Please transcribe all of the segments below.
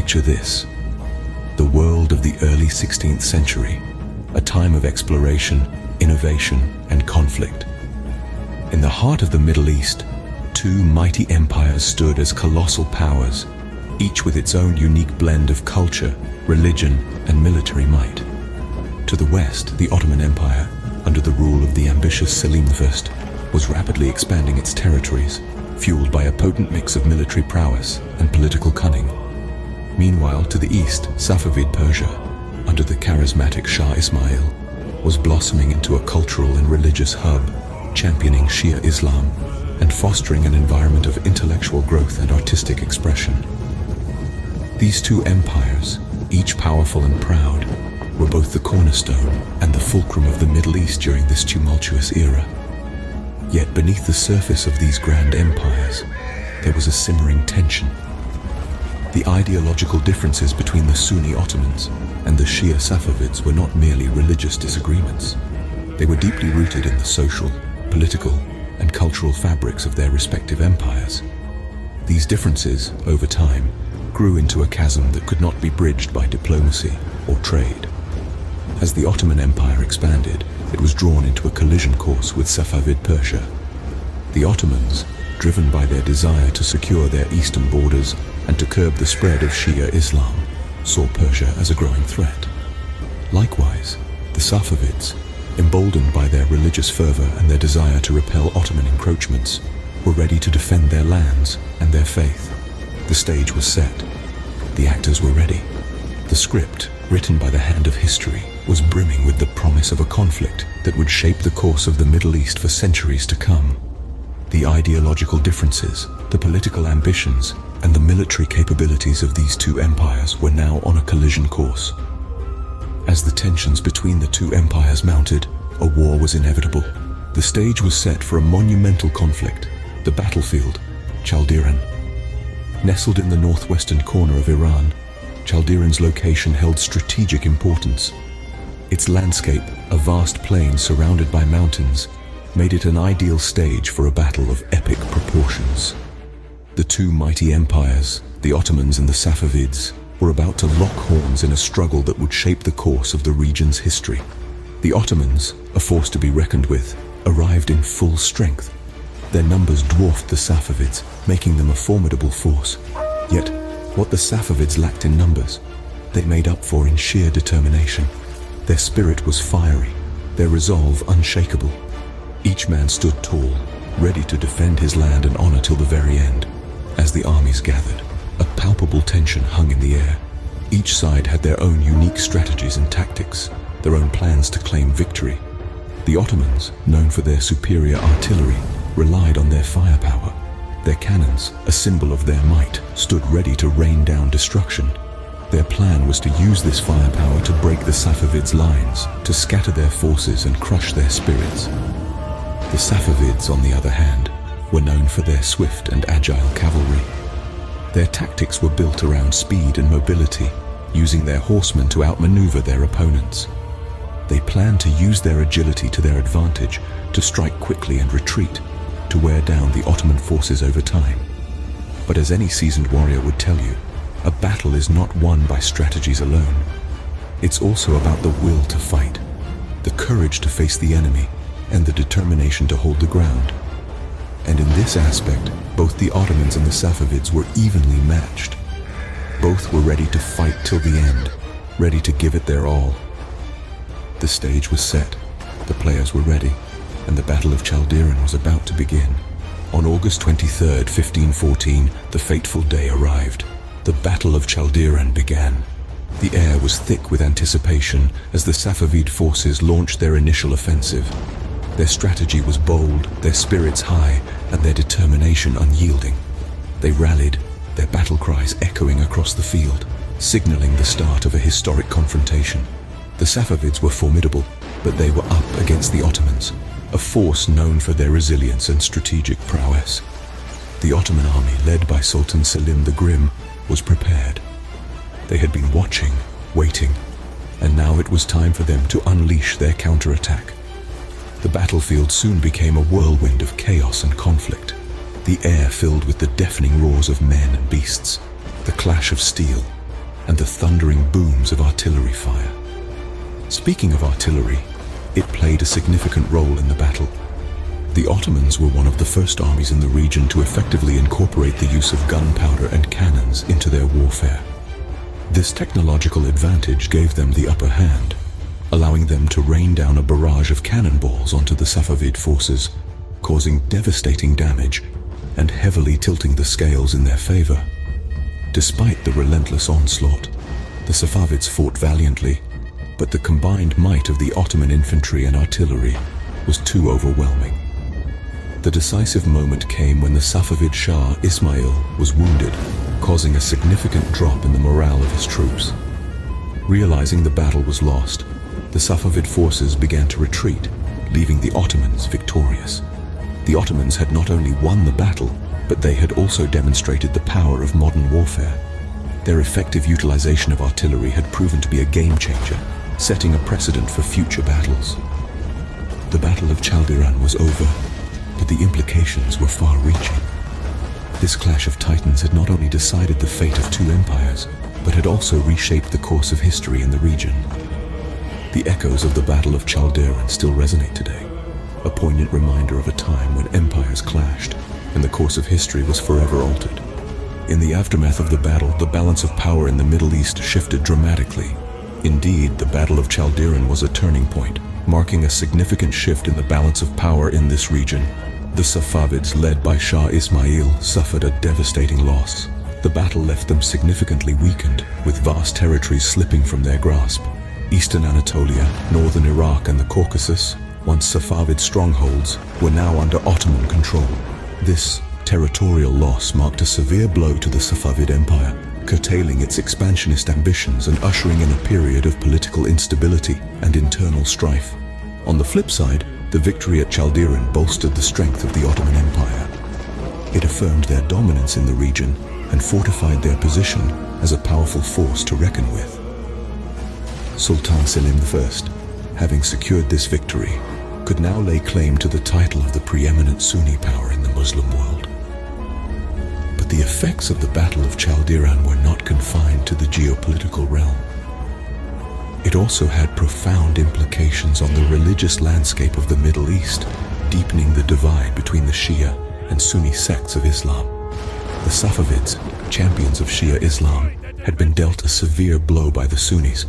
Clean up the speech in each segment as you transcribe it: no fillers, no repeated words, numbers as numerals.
Picture this: the world of the early 16th century, a time of exploration, innovation, and conflict. In the heart of the Middle East, two mighty empires stood as colossal powers, each with its own unique blend of culture, religion, and military might. To the west, the Ottoman Empire, under the rule of the ambitious Selim I, was rapidly expanding its territories, fueled by a potent mix of military prowess and political cunning. Meanwhile, to the east, Safavid Persia, under the charismatic Shah Ismail, was blossoming into a cultural and religious hub, championing Shia Islam and fostering an environment of intellectual growth and artistic expression. These two empires, each powerful and proud, were both the cornerstone and the fulcrum of the Middle East during this tumultuous era. Yet beneath the surface of these grand empires, there was a simmering tension. The ideological differences between the Sunni Ottomans and the Shia Safavids were not merely religious disagreements. They were deeply rooted in the social, political, and cultural fabrics of their respective empires. These differences, over time, grew into a chasm that could not be bridged by diplomacy or trade. As the Ottoman Empire expanded, it was drawn into a collision course with Safavid Persia. The Ottomans, driven by their desire to secure their eastern borders and to curb the spread of Shia Islam, saw Persia as a growing threat. Likewise, the Safavids, emboldened by their religious fervor and their desire to repel Ottoman encroachments, were ready to defend their lands and their faith. The stage was set. The actors were ready. The script, written by the hand of history, was brimming with the promise of a conflict that would shape the course of the Middle East for centuries to come. The ideological differences, the political ambitions, and the military capabilities of these two empires were now on a collision course. As the tensions between the two empires mounted, a war was inevitable. The stage was set for a monumental conflict, the Battlefield, Chaldiran. Nestled in the northwestern corner of Iran, Chaldiran's location held strategic importance. Its landscape, a vast plain surrounded by mountains, made it an ideal stage for a battle of epic proportions. The two mighty empires, the Ottomans and the Safavids, were about to lock horns in a struggle that would shape the course of the region's history. The Ottomans, a force to be reckoned with, arrived in full strength. Their numbers dwarfed the Safavids, making them a formidable force. Yet, what the Safavids lacked in numbers, they made up for in sheer determination. Their spirit was fiery, their resolve unshakable. Each man stood tall, ready to defend his land and honor till the very end. As the armies gathered, a palpable tension hung in the air. Each side had their own unique strategies and tactics, their own plans to claim victory. The Ottomans, known for their superior artillery, relied on their firepower. Their cannons, a symbol of their might, stood ready to rain down destruction. Their plan was to use this firepower to break the Safavids' lines, to scatter their forces and crush their spirits. The Safavids, on the other hand, were known for their swift and agile cavalry. Their tactics were built around speed and mobility, using their horsemen to outmaneuver their opponents. They planned to use their agility to their advantage, to strike quickly and retreat, to wear down the Ottoman forces over time. But as any seasoned warrior would tell you, a battle is not won by strategies alone. It's also about the will to fight, the courage to face the enemy, and the determination to hold the ground. And in this aspect, both the Ottomans and the Safavids were evenly matched. Both were ready to fight till the end, ready to give it their all. The stage was set, the players were ready, and the Battle of Chaldiran was about to begin. On August 23rd, 1514, the fateful day arrived. The Battle of Chaldiran began. The air was thick with anticipation as the Safavid forces launched their initial offensive. Their strategy was bold, their spirits high, and their determination unyielding. They rallied, their battle cries echoing across the field, signaling the start of a historic confrontation. The Safavids were formidable, but they were up against the Ottomans, a force known for their resilience and strategic prowess. The Ottoman army, led by Sultan Selim the Grim, was prepared. They had been watching, waiting, and now it was time for them to unleash their counterattack. The battlefield soon became a whirlwind of chaos and conflict, the air filled with the deafening roars of men and beasts, the clash of steel, and the thundering booms of artillery fire. Speaking of artillery, it played a significant role in the battle. The Ottomans were one of the first armies in the region to effectively incorporate the use of gunpowder and cannons into their warfare. This technological advantage gave them the upper hand, allowing them to rain down a barrage of cannonballs onto the Safavid forces, causing devastating damage and heavily tilting the scales in their favor. Despite the relentless onslaught, the Safavids fought valiantly, but the combined might of the Ottoman infantry and artillery was too overwhelming. The decisive moment came when the Safavid Shah Ismail was wounded, causing a significant drop in the morale of his troops. Realizing the battle was lost, the Safavid forces began to retreat, leaving the Ottomans victorious. The Ottomans had not only won the battle, but they had also demonstrated the power of modern warfare. Their effective utilization of artillery had proven to be a game changer, setting a precedent for future battles. The Battle of Chaldiran was over, but the implications were far-reaching. This clash of titans had not only decided the fate of two empires, but had also reshaped the course of history in the region. The echoes of the Battle of Chaldiran still resonate today, a poignant reminder of a time when empires clashed and the course of history was forever altered. In the aftermath of the battle, the balance of power in the Middle East shifted dramatically. Indeed, the Battle of Chaldiran was a turning point, marking a significant shift in the balance of power in this region. The Safavids, led by Shah Ismail, suffered a devastating loss. The battle left them significantly weakened, with vast territories slipping from their grasp. Eastern Anatolia, northern Iraq and the Caucasus, once Safavid strongholds, were now under Ottoman control. This territorial loss marked a severe blow to the Safavid Empire, curtailing its expansionist ambitions and ushering in a period of political instability and internal strife. On the flip side, the victory at Chaldiran bolstered the strength of the Ottoman Empire. It affirmed their dominance in the region and fortified their position as a powerful force to reckon with. Sultan Selim I, having secured this victory, could now lay claim to the title of the preeminent Sunni power in the Muslim world. But the effects of the Battle of Chaldiran were not confined to the geopolitical realm. It also had profound implications on the religious landscape of the Middle East, deepening the divide between the Shia and Sunni sects of Islam. The Safavids, champions of Shia Islam, had been dealt a severe blow by the Sunnis,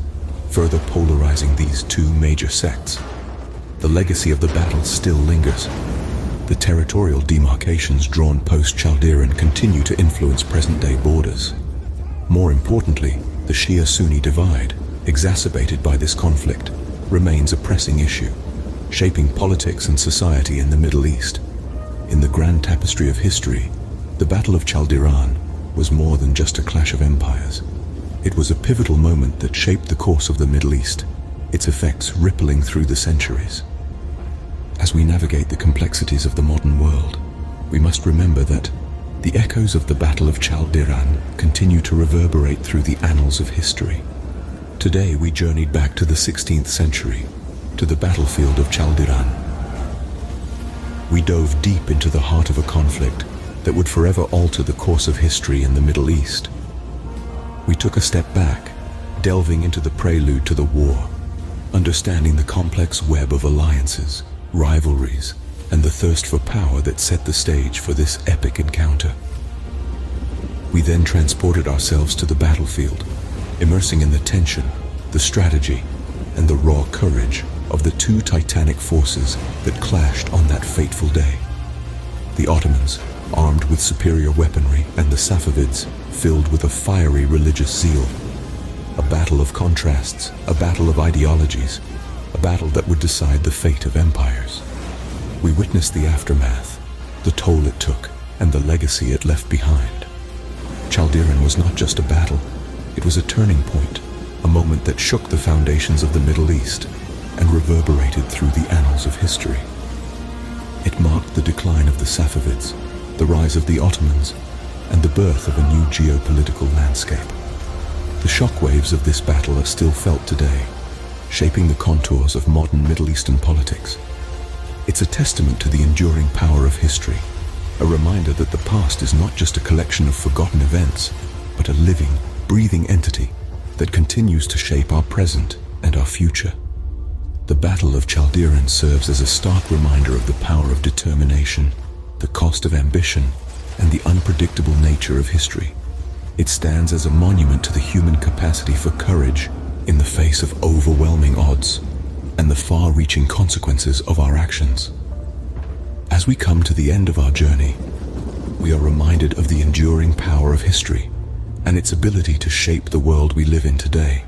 further polarizing these two major sects. The legacy of the battle still lingers. The territorial demarcations drawn post-Chaldiran continue to influence present-day borders. More importantly, the Shia-Sunni divide, exacerbated by this conflict, remains a pressing issue, shaping politics and society in the Middle East. In the grand tapestry of history, the Battle of Chaldiran was more than just a clash of empires. It was a pivotal moment that shaped the course of the Middle East, its effects rippling through the centuries. As we navigate the complexities of the modern world, we must remember that the echoes of the Battle of Chaldiran continue to reverberate through the annals of history. Today we journeyed back to the 16th century, to the Battlefield of Chaldiran. We dove deep into the heart of a conflict that would forever alter the course of history in the Middle East. We took a step back, delving into the prelude to the war, understanding the complex web of alliances, rivalries, and the thirst for power that set the stage for this epic encounter. We then transported ourselves to the battlefield, immersing in the tension, the strategy, and the raw courage of the two titanic forces that clashed on that fateful day. The Ottomans, armed with superior weaponry, and the Safavids, filled with a fiery religious zeal. A battle of contrasts, a battle of ideologies, a battle that would decide the fate of empires. We witnessed the aftermath, the toll it took, and the legacy it left behind. Chaldiran was not just a battle, it was a turning point, a moment that shook the foundations of the Middle East and reverberated through the annals of history. It marked the decline of the Safavids, the rise of the Ottomans, and the birth of a new geopolitical landscape. The shockwaves of this battle are still felt today, shaping the contours of modern Middle Eastern politics. It's a testament to the enduring power of history, a reminder that the past is not just a collection of forgotten events, but a living, breathing entity that continues to shape our present and our future. The Battle of Chaldiran serves as a stark reminder of the power of determination, the cost of ambition, and the unpredictable nature of history. It stands as a monument to the human capacity for courage in the face of overwhelming odds and the far-reaching consequences of our actions. As we come to the end of our journey, we are reminded of the enduring power of history and its ability to shape the world we live in today.